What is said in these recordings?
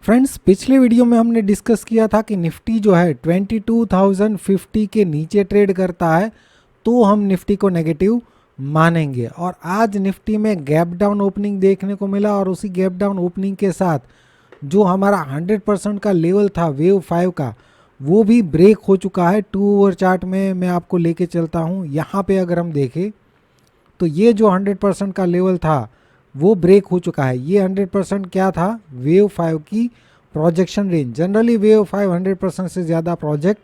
Friends, पिछले video में हमने डिस्कस किया था कि निफ्टी जो है 22,050 के नीचे ट्रेड करता है तो हम निफ्टी को नेगेटिव मानेंगे। और आज निफ्टी में गैप डाउन ओपनिंग देखने को मिला और उसी गैप डाउन ओपनिंग के साथ जो हमारा 100% का लेवल था वेव 5 का, वो भी ब्रेक हो चुका है। 2 आवर चार्ट में मैं आपको लेके चलता हूँ। यहाँ पे अगर हम देखें तो ये जो 100% का लेवल था वो ब्रेक हो चुका है। ये 100% क्या था? वेव 5 की प्रोजेक्शन रेंज। जनरली वेव 5 100% से ज़्यादा प्रोजेक्ट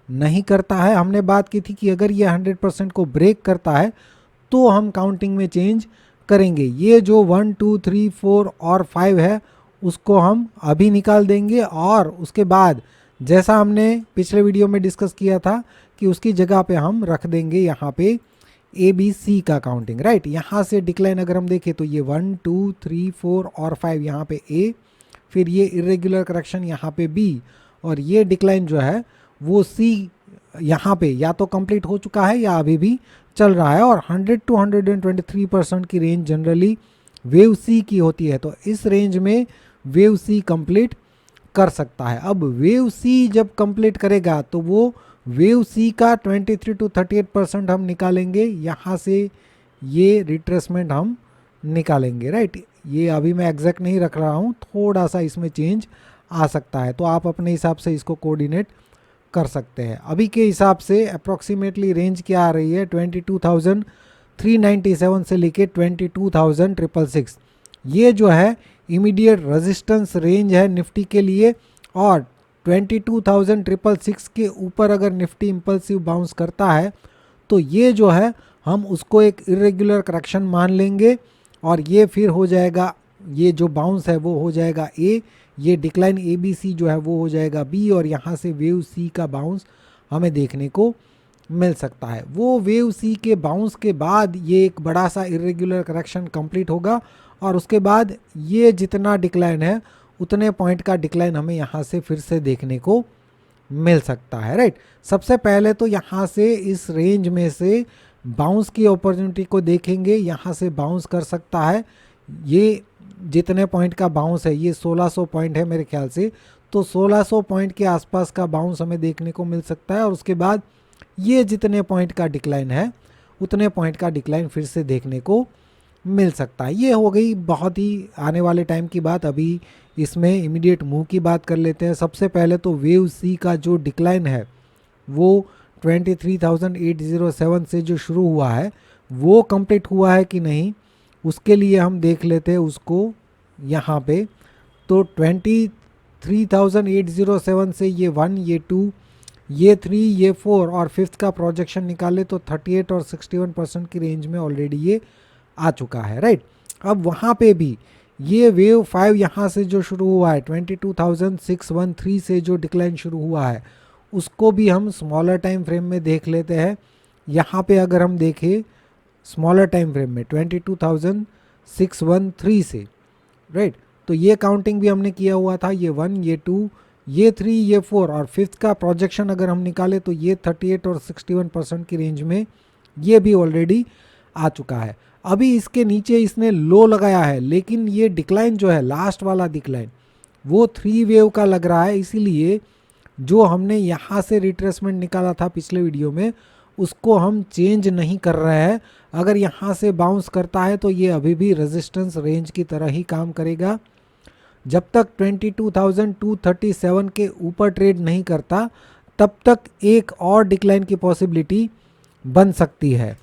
नहीं करता है। हमने बात की थी कि अगर ये 100% को ब्रेक करता है तो हम काउंटिंग में चेंज करेंगे। ये जो 1 2 3 4 और 5 है उसको हम अभी निकाल देंगे और उसके बाद जैसा हमने पिछले वीडियो में डिस्कस किया था कि उसकी जगह पे हम रख देंगे यहाँ पे ए बी सी का काउंटिंग, राइट। यहाँ से डिक्लाइन अगर हम देखें तो ये 1 2 3 4 और 5 यहाँ पे ए, फिर ये इरेगुलर करेक्शन यहाँ पे बी, और ये डिक्लाइन जो है वो सी यहाँ पे या तो कंप्लीट हो चुका है या अभी भी चल रहा है। और 100 to 123% की रेंज जनरली वेव सी की होती है, तो इस रेंज में वेव सी कंप्लीट कर सकता है। अब वेव सी जब कंप्लीट करेगा तो वो वेव सी का 23 to 38% हम निकालेंगे। यहाँ से ये रिट्रेसमेंट हम निकालेंगे, राइट। ये अभी मैं एग्जैक्ट नहीं रख रहा हूँ, थोड़ा सा इसमें चेंज आ सकता है, तो आप अपने हिसाब से इसको कोऑर्डिनेट कर सकते हैं। अभी के हिसाब से अप्रॉक्सीमेटली रेंज क्या आ रही है? 22,397 से लेके 22,666। ये जो है इमीडिएट रेजिस्टेंस रेंज है निफ्टी के लिए। और 22,666 के ऊपर अगर निफ्टी इंपल्सिव बाउंस करता है तो ये जो है हम उसको एक इरेगुलर करेक्शन मान लेंगे और ये फिर हो जाएगा, ये जो बाउंस है वो हो जाएगा ए, ये डिक्लाइन ए बी सी जो है वो हो जाएगा बी, और यहाँ से वेव सी का बाउंस हमें देखने को मिल सकता है। वो वेव सी के बाउंस के बाद ये एक बड़ा सा इरेगुलर करेक्शन कंप्लीट होगा और उसके बाद ये जितना डिक्लाइन है उतने पॉइंट का डिक्लाइन हमें यहाँ से फिर से देखने को मिल सकता है, राइट। सबसे पहले तो यहाँ से इस रेंज में से बाउंस की अपॉर्चुनिटी को देखेंगे। यहाँ से बाउंस कर सकता है, ये जितने पॉइंट का बाउंस है ये 1600 पॉइंट है मेरे ख्याल से, तो 1600 पॉइंट के आसपास का बाउंस हमें देखने को मिल सकता है। और उसके बाद ये जितने पॉइंट का डिक्लाइन है उतने पॉइंट का डिक्लाइन फिर से देखने को मिल सकता है। ये हो गई बहुत ही आने वाले टाइम की बात। अभी इसमें इमीडिएट मूव की बात कर लेते हैं। सबसे पहले तो वेव सी का जो डिक्लाइन है वो 23,807 से जो शुरू हुआ है वो कंप्लीट हुआ है कि नहीं, उसके लिए हम देख लेते हैं उसको यहाँ पे। तो 23,807 से ये 1, ये 2, ये 3, ये 4 और 5th का प्रोजेक्शन निकाले तो 38 और 61% की रेंज में ऑलरेडी ये आ चुका है, राइट। अब वहाँ पे भी ये वेव 5 यहाँ से जो शुरू हुआ है 22,613 से जो डिक्लाइन शुरू हुआ है उसको भी हम स्मॉलर टाइम फ्रेम में देख लेते हैं। यहाँ पे अगर हम देखें स्मॉलर टाइम फ्रेम में 22,613 से, राइट, तो ये काउंटिंग भी हमने किया हुआ था। ये 1, ये 2, ये 3, ये 4 और 5th का प्रोजेक्शन अगर हम निकाले तो ये 38 और 61% की रेंज में ये भी ऑलरेडी आ चुका है। अभी इसके नीचे इसने लो लगाया है, लेकिन ये डिक्लाइन जो है लास्ट वाला डिक्लाइन वो 3 वेव का लग रहा है, इसीलिए जो हमने यहाँ से रिट्रेसमेंट निकाला था पिछले वीडियो में उसको हम चेंज नहीं कर रहे हैं। अगर यहाँ से बाउंस करता है तो ये अभी भी रेजिस्टेंस रेंज की तरह ही काम करेगा। जब तक 22,237 के ऊपर ट्रेड नहीं करता तब तक एक और डिक्लाइन की पॉसिबिलिटी बन सकती है।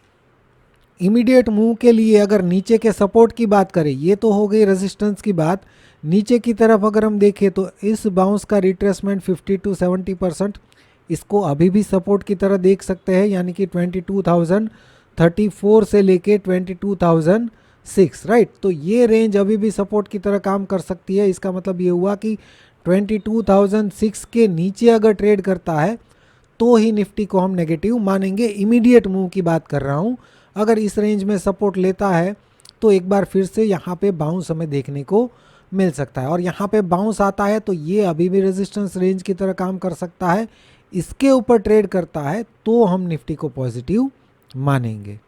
इमीडिएट मूव के लिए अगर नीचे के सपोर्ट की बात करें, ये तो हो गई रेजिस्टेंस की बात। नीचे की तरफ अगर हम देखें तो इस बाउंस का रिट्रेसमेंट 50 to 70%, इसको अभी भी सपोर्ट की तरह देख सकते हैं, यानी कि 22,034 से लेके 22,006, राइट। तो ये रेंज अभी भी सपोर्ट की तरह काम कर सकती है। इसका मतलब ये हुआ कि 22,006 के नीचे अगर ट्रेड करता है तो ही निफ्टी को हम नेगेटिव मानेंगे। इमीडिएट मूव की बात कर रहा हूँ। अगर इस रेंज में सपोर्ट लेता है तो एक बार फिर से यहाँ पे बाउंस हमें देखने को मिल सकता है, और यहाँ पे बाउंस आता है तो ये अभी भी रेजिस्टेंस रेंज की तरह काम कर सकता है। इसके ऊपर ट्रेड करता है तो हम निफ्टी को पॉजिटिव मानेंगे।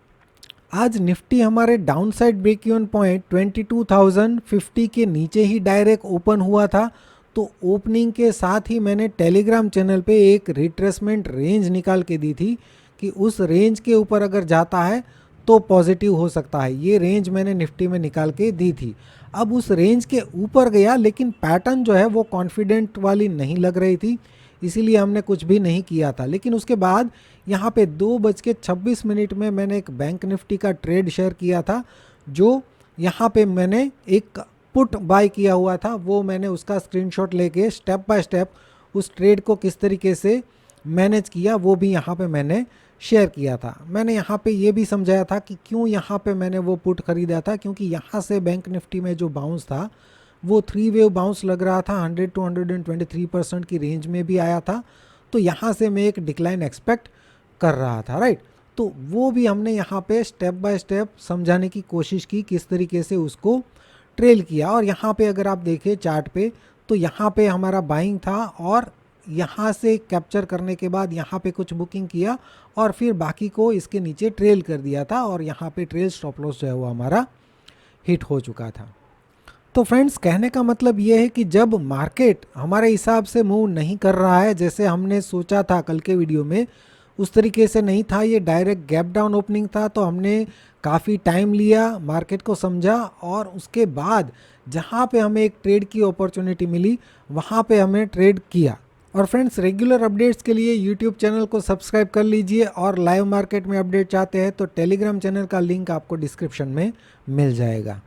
आज निफ्टी हमारे डाउनसाइड ब्रेक इवन पॉइंट 22,050 के नीचे ही डायरेक्ट ओपन हुआ था, तो ओपनिंग के साथ ही मैंने टेलीग्राम चैनल पे एक रिट्रेसमेंट रेंज निकाल के दी थी कि उस रेंज के ऊपर अगर जाता है तो पॉजिटिव हो सकता है। ये रेंज मैंने निफ्टी में निकाल के दी थी। अब उस रेंज के ऊपर गया, लेकिन पैटर्न जो है वो कॉन्फिडेंट वाली नहीं लग रही थी, इसीलिए हमने कुछ भी नहीं किया था। लेकिन उसके बाद यहाँ पे 2:26 में मैंने एक बैंक निफ्टी का ट्रेड शेयर किया था, जो यहाँ पे मैंने एक पुट बाय किया हुआ था। वो मैंने उसका स्क्रीनशॉट लेके स्टेप बाय स्टेप उस ट्रेड को किस तरीके से मैनेज किया वो भी यहाँ पे मैंने शेयर किया था। मैंने यहाँ पे ये भी समझाया था कि क्यों यहाँ पे मैंने वो पुट खरीदा था, क्योंकि यहाँ से बैंक निफ्टी में जो बाउंस था वो 3 वेव बाउंस लग रहा था, 100 to 123% की रेंज में भी आया था। तो यहाँ से मैं एक डिक्लाइन एक्सपेक्ट कर रहा था, राइट। तो वो भी हमने यहाँ पे स्टेप बाय स्टेप समझाने की कोशिश की, किस तरीके से उसको ट्रेल किया। और यहाँ पे अगर आप देखें चार्ट पे, तो यहाँ पे हमारा बाइंग था और यहाँ से कैप्चर करने के बाद यहाँ पे कुछ बुकिंग किया और फिर बाकी को इसके नीचे ट्रेल कर दिया था, और यहाँ पे ट्रेल स्टॉप लॉस जो है वो हमारा हिट हो चुका था। तो फ्रेंड्स, कहने का मतलब ये है कि जब मार्केट हमारे हिसाब से मूव नहीं कर रहा है, जैसे हमने सोचा था कल के वीडियो में, उस तरीके से नहीं था, ये डायरेक्ट गैप डाउन ओपनिंग था, तो हमने काफ़ी टाइम लिया, मार्केट को समझा, और उसके बाद जहाँ पे हमें एक ट्रेड की अपॉर्चुनिटी मिली वहाँ पे हमें ट्रेड किया। और फ्रेंड्स, रेगुलर अपडेट्स के लिए यूट्यूब चैनल को सब्सक्राइब कर लीजिए, और लाइव मार्केट में अपडेट चाहते हैं तो टेलीग्राम चैनल का लिंक आपको डिस्क्रिप्शन में मिल जाएगा।